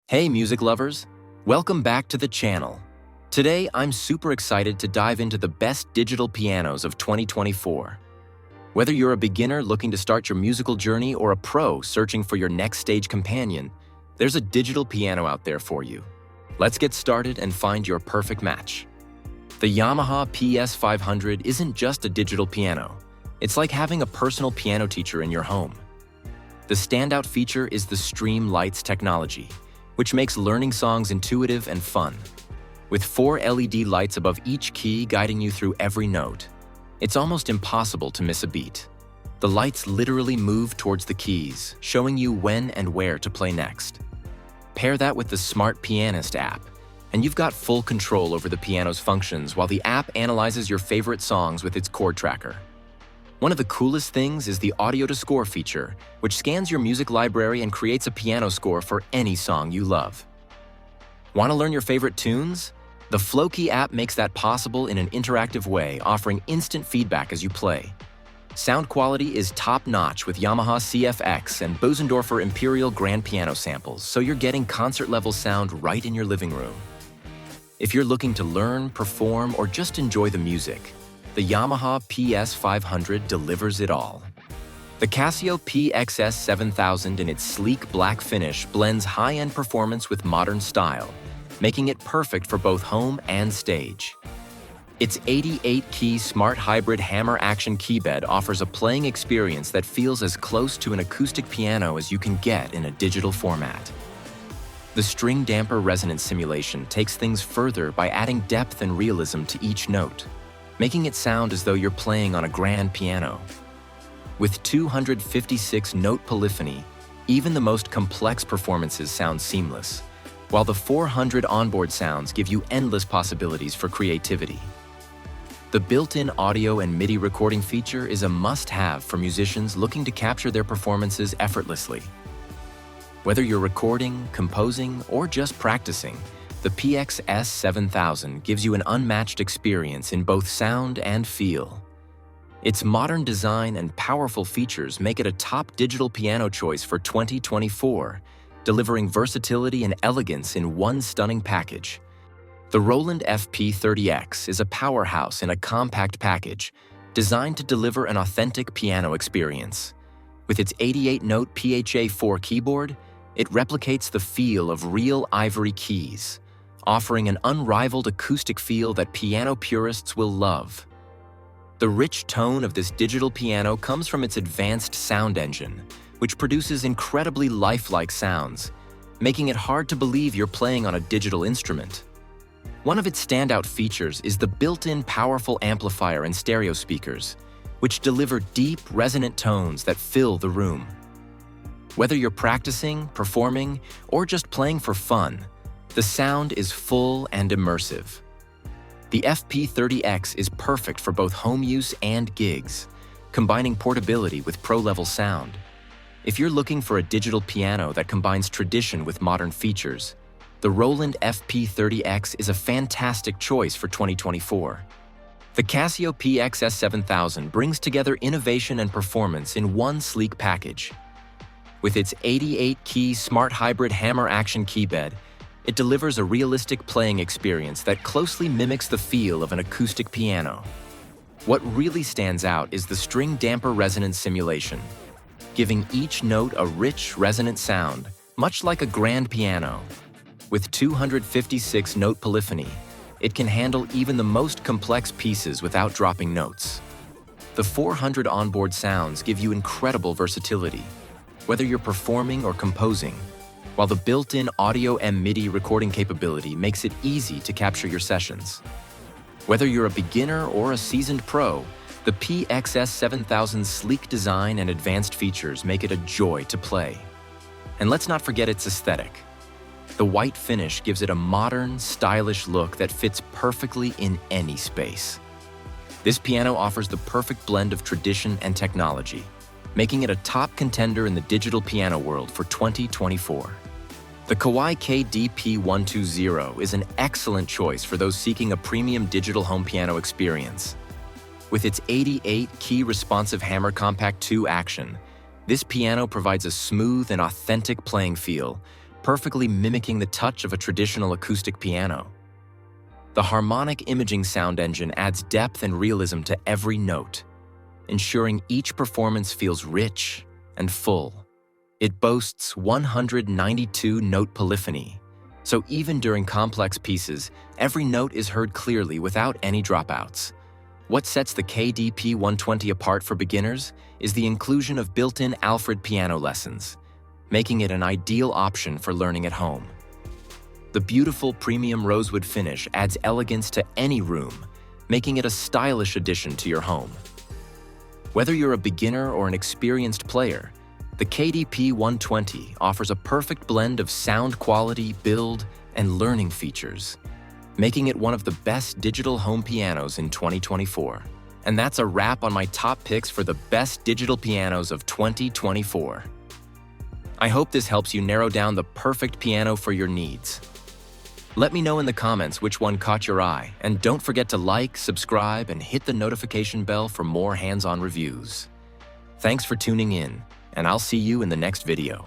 Hey music lovers, welcome back to the channel. Today I'm super excited to dive into the best digital pianos of 2024. Whether you're a beginner looking to start your musical journey or a pro searching for your next stage companion, there's a digital piano out there for you. Let's get started and find your perfect match. The Yamaha PS500 isn't just a digital piano. It's like having a personal piano teacher in your home. The standout feature is the Stream Lights technology, which makes learning songs intuitive and fun. With 4 LED lights above each key guiding you through every note, it's almost impossible to miss a beat. The lights literally move towards the keys, showing you when and where to play next. Pair that with the Smart Pianist app, and you've got full control over the piano's functions while the app analyzes your favorite songs with its chord tracker. One of the coolest things is the audio to score feature, which scans your music library and creates a piano score for any song you love. Want to learn your favorite tunes? The Flowkey app makes that possible in an interactive way, offering instant feedback as you play. Sound quality is top-notch with Yamaha CFX and Bösendorfer Imperial grand piano samples, so you're getting concert-level sound right in your living room. If you're looking to learn, perform, or just enjoy the music, the Yamaha PS500 delivers it all. The Casio PX-S7000 in its sleek black finish blends high-end performance with modern style, making it perfect for both home and stage. Its 88-key smart hybrid hammer action keybed offers a playing experience that feels as close to an acoustic piano as you can get in a digital format. The string damper resonance simulation takes things further by adding depth and realism to each note, making it sound as though you're playing on a grand piano. With 256 note polyphony, even the most complex performances sound seamless, while the 400 onboard sounds give you endless possibilities for creativity. The built-in audio and MIDI recording feature is a must-have for musicians looking to capture their performances effortlessly. Whether you're recording, composing, or just practicing, the PX-S7000 gives you an unmatched experience in both sound and feel. Its modern design and powerful features make it a top digital piano choice for 2024, delivering versatility and elegance in one stunning package. The Roland FP-30X is a powerhouse in a compact package, designed to deliver an authentic piano experience. With its 88-note PHA-4 keyboard, it replicates the feel of real ivory keys, offering an unrivaled acoustic feel that piano purists will love. The rich tone of this digital piano comes from its advanced sound engine, which produces incredibly lifelike sounds, making it hard to believe you're playing on a digital instrument. One of its standout features is the built-in powerful amplifier and stereo speakers, which deliver deep, resonant tones that fill the room. Whether you're practicing, performing, or just playing for fun, the sound is full and immersive. The FP-30X is perfect for both home use and gigs, combining portability with pro-level sound. If you're looking for a digital piano that combines tradition with modern features, the Roland FP-30X is a fantastic choice for 2024. The Casio PX-S7000 brings together innovation and performance in one sleek package. With its 88-key smart hybrid hammer action keybed, it delivers a realistic playing experience that closely mimics the feel of an acoustic piano. What really stands out is the string damper resonance simulation, giving each note a rich, resonant sound, much like a grand piano. With 256 note polyphony, it can handle even the most complex pieces without dropping notes. The 400 onboard sounds give you incredible versatility, whether you're performing or composing, while the built-in audio and MIDI recording capability makes it easy to capture your sessions. Whether you're a beginner or a seasoned pro, the PX-S7000's sleek design and advanced features make it a joy to play. And let's not forget its aesthetic. The white finish gives it a modern, stylish look that fits perfectly in any space. This piano offers the perfect blend of tradition and technology, making it a top contender in the digital piano world for 2024. The Kawai KDP120 is an excellent choice for those seeking a premium digital home piano experience. With its 88-key responsive hammer compact 2 action, this piano provides a smooth and authentic playing feel, perfectly mimicking the touch of a traditional acoustic piano. The harmonic imaging sound engine adds depth and realism to every note, ensuring each performance feels rich and full. It boasts 192-note polyphony, so even during complex pieces, every note is heard clearly without any dropouts. What sets the KDP120 apart for beginners is the inclusion of built-in Alfred piano lessons, making it an ideal option for learning at home. The beautiful premium rosewood finish adds elegance to any room, making it a stylish addition to your home. Whether you're a beginner or an experienced player, the KDP120 offers a perfect blend of sound quality, build, and learning features, making it one of the best digital home pianos in 2024. And that's a wrap on my top picks for the best digital pianos of 2024. I hope this helps you narrow down the perfect piano for your needs. Let me know in the comments which one caught your eye, and don't forget to like, subscribe, and hit the notification bell for more hands-on reviews. Thanks for tuning in, and I'll see you in the next video.